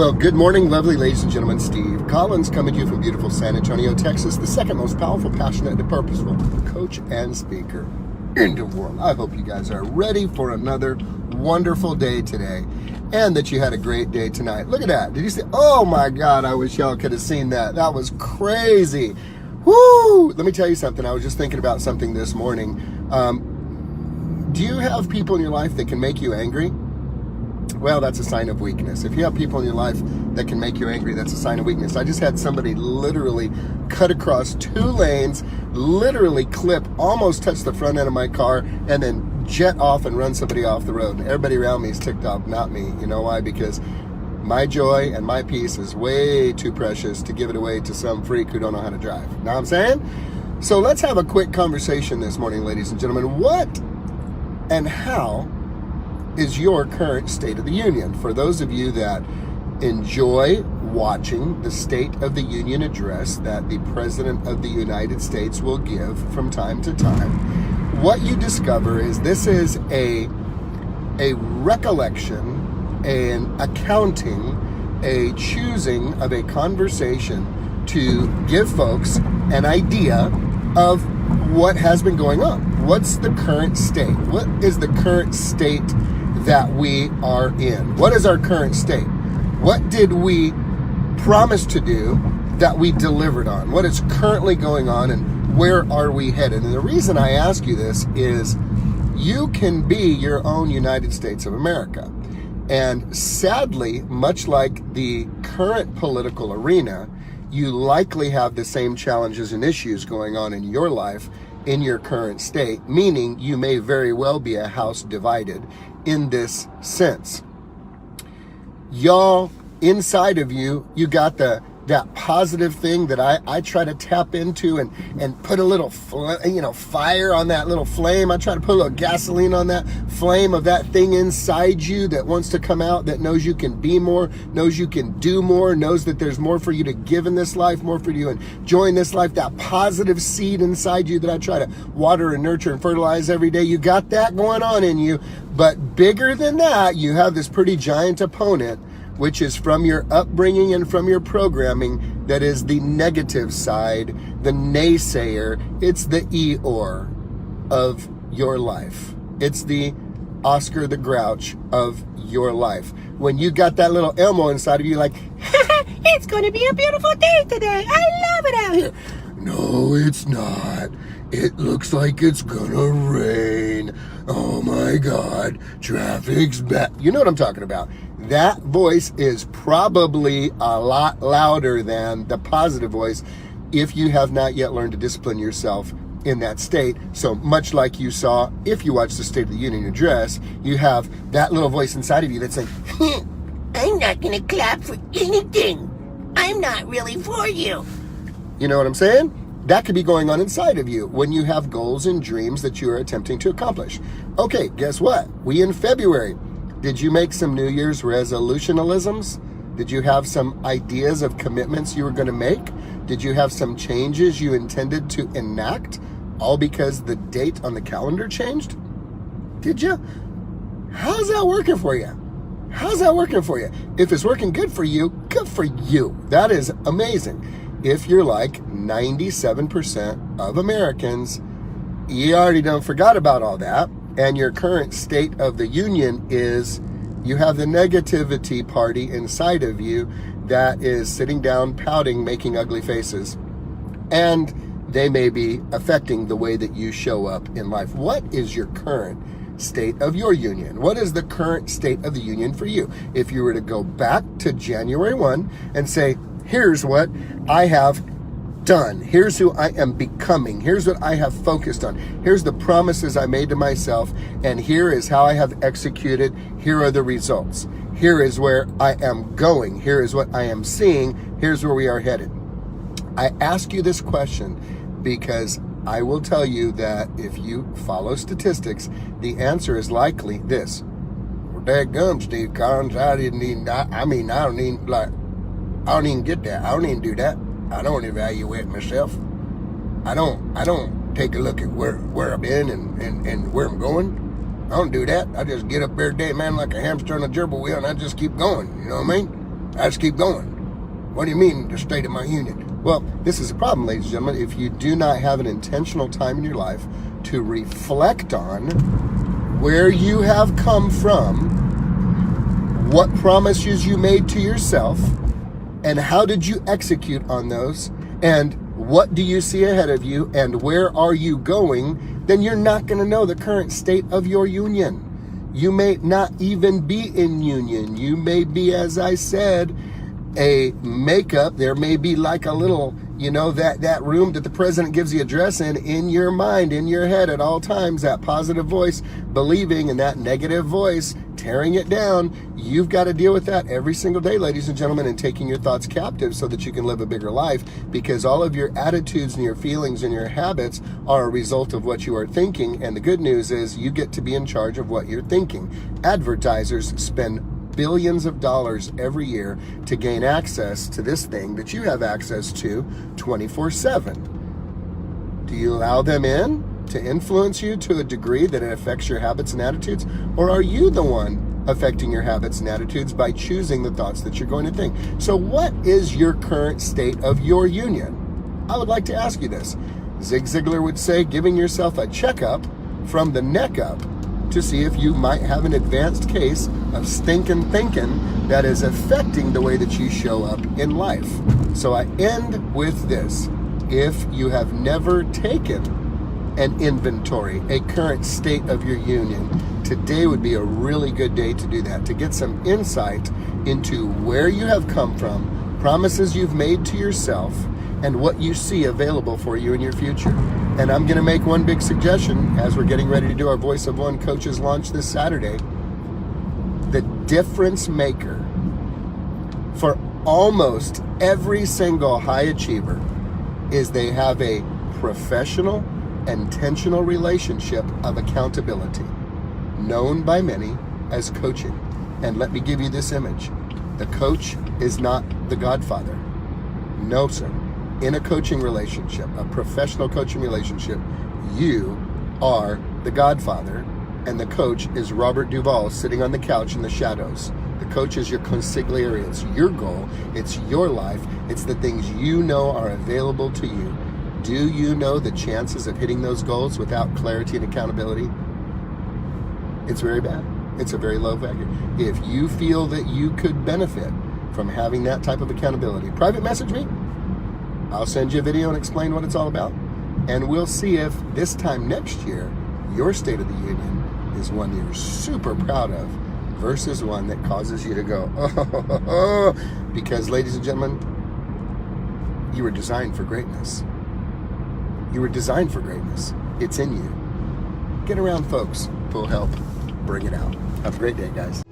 Well, good morning, lovely ladies and gentlemen. Steve Collins coming to you from beautiful San Antonio, Texas, the second most powerful, passionate, and purposeful coach and speaker in the world. I hope you guys are ready for another wonderful day today and that you had a great day tonight. Look at that. Did you see? Oh my God, I wish y'all could have seen that. That was crazy. Woo! Let me tell you something. I was just thinking about something this morning. Do you have people in your life that can make you angry? Well, that's a sign of weakness. If you have people in your life that can make you angry, that's a sign of weakness. I just had somebody literally cut across 2 lanes, literally clip, almost touch the front end of my car, and then jet off and run somebody off the road. And everybody around me is ticked off, not me. You know why? Because my joy and my peace is way too precious to give it away to some freak who don't know how to drive. Know what I'm saying? So let's have a quick conversation this morning, ladies and gentlemen. What and how is your current State of the Union? For those of you that enjoy watching the State of the Union address that the President of the United States will give from time to time, what you discover is this is a recollection, an accounting, a choosing of a conversation to give folks an idea of what has been going on. What's the current state? What is the current state that we are in? What is our current state? What did we promise to do that we delivered on? What is currently going on and where are we headed? And the reason I ask you this is you can be your own United States of America. And sadly, much like the current political arena, you likely have the same challenges and issues going on in your life in your current state, meaning you may very well be a house divided in this sense. Y'all, inside of you, you got that positive thing that I try to tap into and put a little fire on that little flame. I try to put a little gasoline on that flame of that thing inside you that wants to come out, that knows you can be more, knows you can do more, knows that there's more for you to give in this life, more for you to enjoy in this life. That positive seed inside you that I try to water and nurture and fertilize every day. You got that going on in you. But bigger than that, you have this pretty giant opponent, which is from your upbringing and from your programming, that is the negative side, the naysayer. It's the Eeyore of your life. It's the Oscar the Grouch of your life. When you got that little Elmo inside of you, like, it's going to be a beautiful day today. I love it out here. No, it's not. It looks like it's gonna rain. Oh my God, traffic's bad. You know what I'm talking about. That voice is probably a lot louder than the positive voice if you have not yet learned to discipline yourself in that state. So much like you saw, if you watch the State of the Union address, you have that little voice inside of you that's saying, I'm not gonna clap for anything. I'm not really for you. You know what I'm saying? That could be going on inside of you when you have goals and dreams that you are attempting to accomplish. Okay, guess what? We in February. Did you make some New Year's resolutionalisms? Did you have some ideas of commitments you were going to make? Did you have some changes you intended to enact, all because the date on the calendar changed? Did you? How's that working for you? How's that working for you? If it's working good for you, good for you. That is amazing. If you're like 97% of Americans, you already done forgot about all that, and your current State of the Union is you have the negativity party inside of you that is sitting down, pouting, making ugly faces, and they may be affecting the way that you show up in life. What is your current State of your Union? What is the current State of the Union for you? If you were to go back to January 1 and say, here's what I have done. Here's who I am becoming. Here's what I have focused on. Here's the promises I made to myself. And here is how I have executed. Here are the results. Here is where I am going. Here is what I am seeing. Here's where we are headed. I ask you this question because I will tell you that if you follow statistics, the answer is likely this. Well, dadgum, Steve Collins, I don't even get that. I don't even do that. I don't evaluate myself. I don't take a look at where I've been and where I'm going. I don't do that. I just get up every day, man, like a hamster on a gerbil wheel, and I just keep going. You know what I mean? I just keep going. What do you mean, the state of my union? Well, this is a problem, ladies and gentlemen. If you do not have an intentional time in your life to reflect on where you have come from, what promises you made to yourself, and how did you execute on those, and what do you see ahead of you, and where are you going, then you're not going to know the current state of your union. You may not even be in union. You may be, as I said, a makeup. There may be like a little, that room that the president gives the address in your mind, in your head at all times, that positive voice believing and that negative voice tearing it down. You've got to deal with that every single day, ladies and gentlemen, and taking your thoughts captive so that you can live a bigger life, because all of your attitudes and your feelings and your habits are a result of what you are thinking. And the good news is you get to be in charge of what you're thinking. Advertisers spend billions of dollars every year to gain access to this thing that you have access to 24/7. Do you allow them in to influence you to a degree that it affects your habits and attitudes? Or are you the one affecting your habits and attitudes by choosing the thoughts that you're going to think? So what is your current state of your union? I would like to ask you this. Zig Ziglar would say, giving yourself a checkup from the neck up to see if you might have an advanced case of stinking thinking that is affecting the way that you show up in life. So I end with this. If you have never taken an inventory, a current state of your union, today would be a really good day to do that, to get some insight into where you have come from, promises you've made to yourself, and what you see available for you in your future. And I'm going to make one big suggestion as we're getting ready to do our Voice of One Coaches launch this Saturday. The difference maker for almost every single high achiever is they have a professional, intentional relationship of accountability, known by many as coaching. And let me give you this image. The coach is not the godfather. No, sir. In a coaching relationship, a professional coaching relationship, you are the godfather, and the coach is Robert Duvall sitting on the couch in the shadows. The coach is your consigliere. It's your goal. It's your life. It's the things you know are available to you. Do you know the chances of hitting those goals without clarity and accountability? It's very bad. It's a very low value. If you feel that you could benefit from having that type of accountability, private message me. I'll send you a video and explain what it's all about. And we'll see if this time next year, your state of the union is one you're super proud of versus one that causes you to go, oh. Because, ladies and gentlemen, you were designed for greatness. You were designed for greatness. It's in you. Get around folks who'll help bring it out. Have a great day, guys.